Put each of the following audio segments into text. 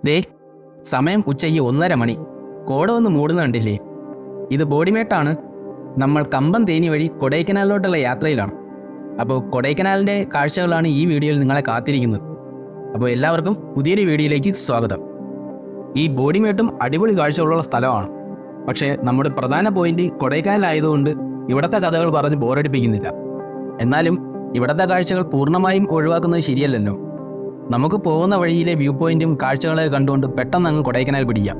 ദേ സമയം ഉച്ചയ്ക്ക് 1:30 മണി. കോട വന്ന് മൂടുന്ന കണ്ടില്ലേ? ഇത് ബോഡിമേട്ടാണ്. നമ്മൾ കമ്പം തേനി വഴി കൊടൈക്കനാലിലോട്ടുള്ള യാത്രയിലാണ്. അപ്പോൾ കൊടൈക്കനാലിൻ്റെ കാഴ്ചകളാണ് ഈ വീഡിയോയിൽ നിങ്ങളെ കാത്തിരിക്കുന്നത്. അപ്പോൾ എല്ലാവർക്കും പുതിയൊരു വീഡിയോയിലേക്ക് സ്വാഗതം. ഈ ബോഡിമേട്ടും അടിപൊളി കാഴ്ചകളുള്ള സ്ഥലമാണ്. പക്ഷേ നമ്മുടെ പ്രധാന പോയിന്റ് കൊടൈക്കനാലായതുകൊണ്ട് ഇവിടുത്തെ കഥകൾ പറഞ്ഞ് ബോറടിപ്പിക്കുന്നില്ല. എന്നാലും ഇവിടുത്തെ കാഴ്ചകൾ പൂർണ്ണമായും ഒഴിവാക്കുന്നത് ശരിയല്ലല്ലോ. നമുക്ക് പോകുന്ന വഴിയിലെ വ്യൂ പോയിന്റും കാഴ്ചകളെ കണ്ടുകൊണ്ട് പെട്ടെന്ന് അങ്ങ് കൊടൈക്കനാൽ പിടിക്കാം.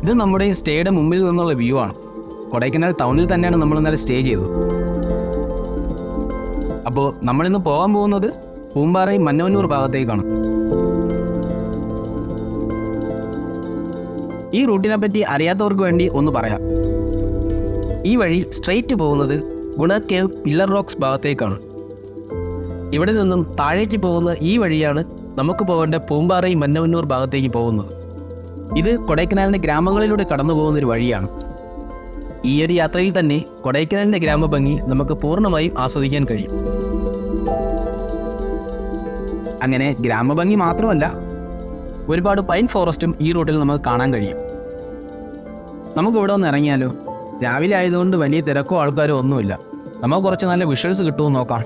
ഇത് നമ്മുടെ സ്റ്റേയുടെ മുമ്പിൽ നിന്നുള്ള വ്യൂ ആണ്. കൊടൈക്കനാൽ ടൗണിൽ തന്നെയാണ് നമ്മൾ ഇന്നലെ സ്റ്റേ ചെയ്തത്. അപ്പോൾ നമ്മളിന്ന് പോകാൻ പോകുന്നത് പൂമ്പാറ മന്നവന്നൂർ ഭാഗത്തേക്കാണ്. ഈ റൂട്ടിനെ പറ്റി അറിയാത്തവർക്ക് വേണ്ടി ഒന്ന് പറയാം. ഈ വഴി സ്ട്രെയിറ്റ് പോകുന്നത് ഗുണ കേവ് പില്ലർ റോക്സ് ഭാഗത്തേക്കാണ്. ഇവിടെ നിന്നും താഴേക്ക് പോകുന്ന ഈ വഴിയാണ് നമുക്ക് പോകേണ്ട പൂമ്പാറ മന്നവന്നൂർ ഭാഗത്തേക്ക് പോകുന്നത്. ഇത് കൊടൈക്കനാലിൻ്റെ ഗ്രാമങ്ങളിലൂടെ കടന്നു പോകുന്നൊരു വഴിയാണ്. ഈ ഒരു യാത്രയിൽ തന്നെ കൊടൈക്കനാലിൻ്റെ ഗ്രാമഭംഗി നമുക്ക് പൂർണ്ണമായും ആസ്വദിക്കാൻ കഴിയും. അങ്ങനെ ഗ്രാമഭംഗി മാത്രമല്ല, ഒരുപാട് പൈൻ ഫോറസ്റ്റും ഈ റൂട്ടിൽ നമുക്ക് കാണാൻ കഴിയും. നമുക്കിവിടെ ഒന്ന് ഇറങ്ങിയാലോ? രാവിലെ ആയതുകൊണ്ട് വലിയ തിരക്കോ ആൾക്കാരോ ഒന്നുമില്ല. നമുക്ക് കുറച്ച് നല്ല വിഷ്വൽസ് കിട്ടുമോ നോക്കാം.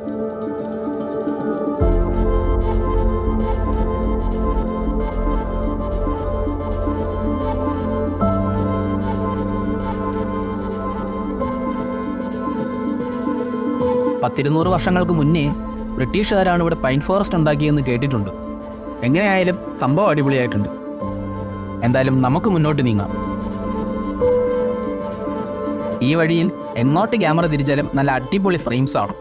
പത്തിരുന്നൂറ് വർഷങ്ങൾക്ക് മുന്നേ ബ്രിട്ടീഷുകാരാണ് ഇവിടെ പൈൻ ഫോറസ്റ്റ് ഉണ്ടാക്കിയെന്ന് കേട്ടിട്ടുണ്ട്. എങ്ങനെയായാലും സംഭവം അടിപൊളിയായിട്ടുണ്ട്. എന്തായാലും നമുക്ക് മുന്നോട്ട് നീങ്ങാം. ഈ വഴിയിൽ എങ്ങോട്ട് ക്യാമറ തിരിച്ചാലും നല്ല അടിപൊളി ഫ്രെയിംസ് ആണ്.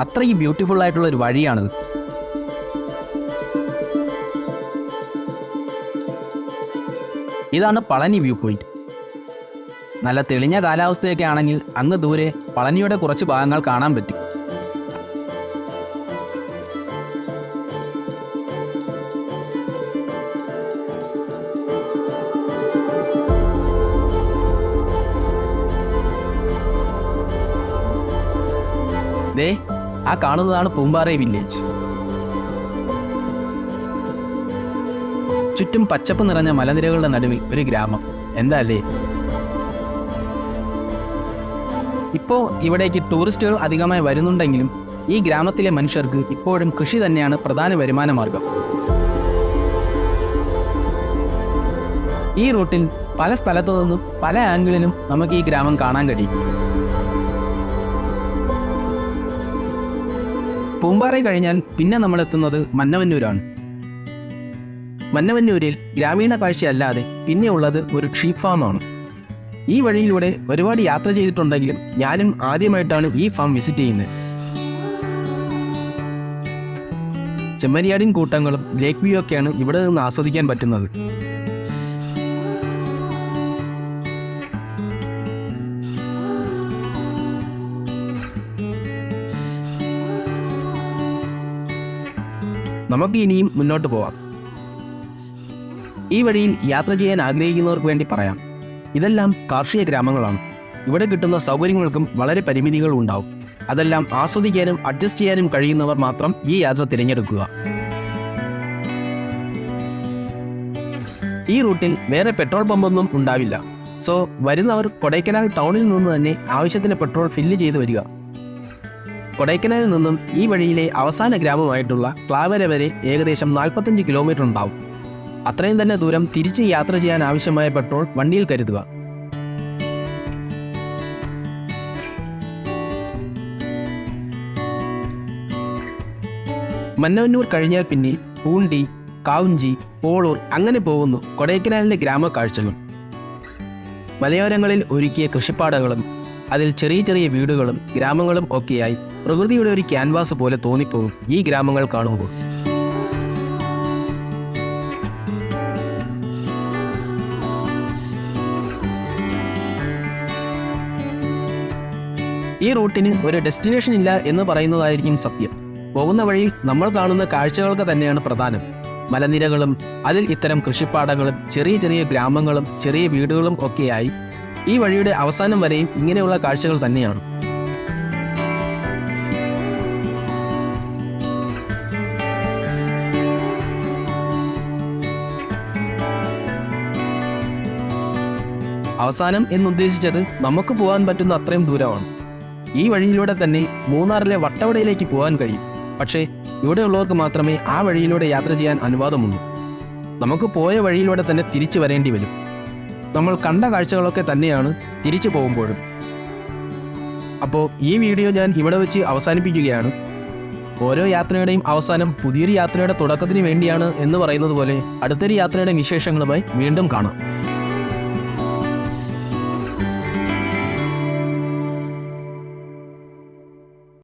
അത്രയ്ക്ക് ബ്യൂട്ടിഫുൾ ആയിട്ടുള്ള ഒരു വഴിയാണിത്. ഇതാണ് പളനി വ്യൂ പോയിന്റ്. നല്ല തെളിഞ്ഞ കാലാവസ്ഥയൊക്കെ ആണെങ്കിൽ അങ്ങ് ദൂരെ പളനിയുടെ കുറച്ച് ഭാഗങ്ങൾ കാണാൻ പറ്റും. ദേ ആ കാണുന്നതാണ് പൂമ്പാറ വില്ലേജ്. ചുറ്റും പച്ചപ്പ് നിറഞ്ഞ മലനിരകളുടെ നടുവിൽ ഒരു ഗ്രാമം. എന്താ അല്ലേ? ഇപ്പോൾ ഇവിടേക്ക് ടൂറിസ്റ്റുകൾ അധികമായി വരുന്നുണ്ടെങ്കിലും ഈ ഗ്രാമത്തിലെ മനുഷ്യർക്ക് ഇപ്പോഴും കൃഷി തന്നെയാണ് പ്രധാന വരുമാന മാർഗം. ഈ റൂട്ടിൽ പല സ്ഥലത്തു നിന്നും പല ആംഗിളിലും നമുക്ക് ഈ ഗ്രാമം കാണാൻ കഴിയും. പൂമ്പാറ കഴിഞ്ഞാൽ പിന്നെ നമ്മൾ എത്തുന്നത് മന്നവന്നൂരാണ്. മന്നവന്നൂരിൽ ഗ്രാമീണ കാഴ്ചയല്ലാതെ പിന്നെ ഉള്ളത് ഒരു ഷീപ്പ് ഫാമാണ്. ഈ വഴിയിലൂടെ ഒരുപാട് യാത്ര ചെയ്തിട്ടുണ്ടെങ്കിലും ഞാനും ആദ്യമായിട്ടാണ് ഈ ഫാം വിസിറ്റ് ചെയ്യുന്നത്. ചെമ്മരിയാടിൻ കൂട്ടങ്ങളും ലേക്ക് വ്യൂ ഒക്കെയാണ് ഇവിടെ നിന്ന് ആസ്വദിക്കാൻ പറ്റുന്നത്. നമുക്ക് ഇനിയും മുന്നോട്ട് പോവാം. ഈ വഴിയിൽ യാത്ര ചെയ്യാൻ ആഗ്രഹിക്കുന്നവർക്ക് വേണ്ടി പറയാം, ഇതെല്ലാം കാർഷിക ഗ്രാമങ്ങളാണ്. ഇവിടെ കിട്ടുന്ന സൗകര്യങ്ങൾക്കും വളരെ പരിമിതികൾ ഉണ്ടാവും. അതെല്ലാം ആസ്വദിക്കാനും അഡ്ജസ്റ്റ് ചെയ്യാനും കഴിയുന്നവർ മാത്രം ഈ യാത്ര തിരഞ്ഞെടുക്കുക. ഈ റൂട്ടിൽ വേറെ പെട്രോൾ പമ്പൊന്നും ഉണ്ടാവില്ല. സോ വരുന്നവർ കൊടൈക്കനാൽ ടൗണിൽ നിന്ന് തന്നെ ആവശ്യത്തിന് പെട്രോൾ ഫില്ല് ചെയ്ത് വരിക. കൊടൈക്കനാലിൽ നിന്നും ഈ വഴിയിലെ അവസാന ഗ്രാമമായിട്ടുള്ള ക്ലാവര വരെ ഏകദേശം 45 കിലോമീറ്റർ ഉണ്ടാവും. അത്രയും തന്നെ ദൂരം തിരിച്ച് യാത്ര ചെയ്യാൻ ആവശ്യമായ പെട്രോൾ വണ്ടിയിൽ കരുതുക. മന്നവന്നൂർ കഴിഞ്ഞാൽ പിന്നെ പൂണ്ടി, കാവുഞ്ചി, പോളൂർ അങ്ങനെ പോകുന്നു കൊടൈക്കനാലിൻ്റെ ഗ്രാമ കാഴ്ചകൾ. മലയോരങ്ങളിൽ ഒരുക്കിയ കൃഷിപ്പാടങ്ങളും അതിൽ ചെറിയ ചെറിയ വീടുകളും ഗ്രാമങ്ങളും ഒക്കെയായി പ്രകൃതിയുടെ ഒരു ക്യാൻവാസ് പോലെ തോന്നിപ്പോകും ഈ ഗ്രാമങ്ങൾ കാണുമ്പോൾ. ഈ റൂട്ടിന് ഒരു ഡെസ്റ്റിനേഷൻ ഇല്ല എന്ന് പറയുന്നതായിരിക്കും സത്യം. പോകുന്ന വഴി നമ്മൾ കാണുന്ന കാഴ്ചകൾക്ക് തന്നെയാണ് പ്രധാനം. മലനിരകളും അതിൽ ഇത്തരം കൃഷിപ്പാടങ്ങളും ചെറിയ ചെറിയ ഗ്രാമങ്ങളും ചെറിയ വീടുകളും ഒക്കെയായി ഈ വഴിയുടെ അവസാനം വരെയും ഇങ്ങനെയുള്ള കാഴ്ചകൾ തന്നെയാണ്. അവസാനം എന്നുദ്ദേശിച്ചത് നമുക്ക് പോകാൻ പറ്റുന്ന അത്രയും ദൂരമാണ്. ഈ വഴിയിലൂടെ തന്നെ മൂന്നാറിലെ വട്ടവടയിലേക്ക് പോകാൻ കഴിയും. പക്ഷേ ഇവിടെയുള്ളവർക്ക് മാത്രമേ ആ വഴിയിലൂടെ യാത്ര ചെയ്യാൻ അനുവാദമുള്ളൂ. നമുക്ക് പോയ വഴിയിലൂടെ തന്നെ തിരിച്ചു വരേണ്ടി വരും. നമ്മൾ കണ്ട കാഴ്ചകളൊക്കെ തന്നെയാണ് തിരിച്ചു പോകുമ്പോഴും. അപ്പോൾ ഈ വീഡിയോ ഞാൻ ഇവിടെ വെച്ച് അവസാനിപ്പിക്കുകയാണ്. ഓരോ യാത്രയുടെയും അവസാനം പുതിയൊരു യാത്രയുടെ തുടക്കത്തിന് വേണ്ടിയാണ് എന്ന് പറയുന്നത് പോലെ അടുത്തൊരു യാത്രയുടെ വിശേഷങ്ങളുമായി വീണ്ടും കാണാം.